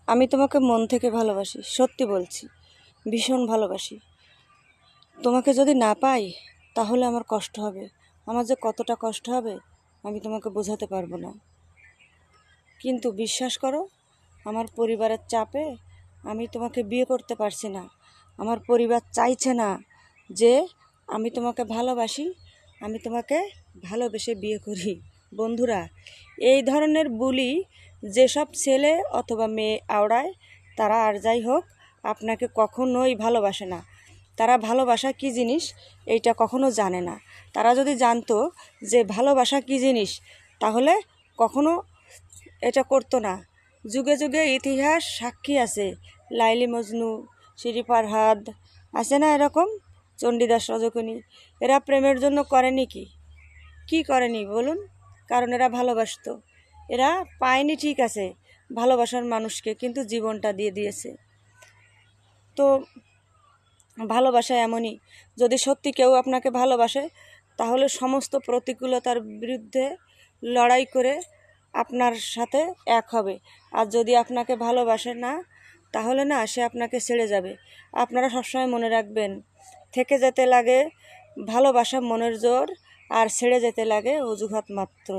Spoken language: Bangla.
আমি তোমাকে মন থেকে ভালোবাসি, সত্যি বলছি, ভীষণ ভালোবাসি। তোমাকে যদি না পাই তাহলে আমার কষ্ট হবে। আমার যে কতটা কষ্ট হবে আমি তোমাকে বোঝাতে পারবো না। কিন্তু বিশ্বাস করো, আমার পরিবারের চাপে আমি তোমাকে বিয়ে করতে পারছি না। আমার পরিবার চাইছে না যে আমি তোমাকে ভালোবাসি, আমি তোমাকে ভালোবেসে বিয়ে করি। বন্ধুরা, এই ধরনের বুলি যেসব ছেলে অথবা মেয়ে আওড়ায়, তারা আর যাই হোক আপনাকে কখনোই ভালোবাসে না। তারা ভালোবাসা কী জিনিস এইটা কখনো জানে না। তারা যদি জানতো যে ভালোবাসা কী জিনিস তাহলে কখনো এটা করতো না। যুগে যুগে ইতিহাস সাক্ষী আছে, লাইলি মজনু, শিরি ফারহাদ আছে না এরকম, চণ্ডীদাস রজকিনী, এরা প্রেমের জন্য করেনি কি করেনি বলুন? কারণ এরা ভালোবাসতো। এরা পায়নি ঠিক আছে ভালোবাসার মানুষকে, কিন্তু জীবনটা দিয়ে দিয়েছে। তো ভালোবাসা এমনই, যদি সত্যি কেউ আপনাকে ভালোবাসে তাহলে সমস্ত প্রতিকূলতার বিরুদ্ধে লড়াই করে আপনার সাথে এক হবে। আর যদি আপনাকে ভালোবাসে না তাহলে না, সে আপনাকে ছেড়ে যাবে। আপনারা সবসময় মনে রাখবেন, থেকে যেতে লাগে ভালোবাসা মনের জোর, আর ছেড়ে যেতে লাগে অজুহাত মাত্র।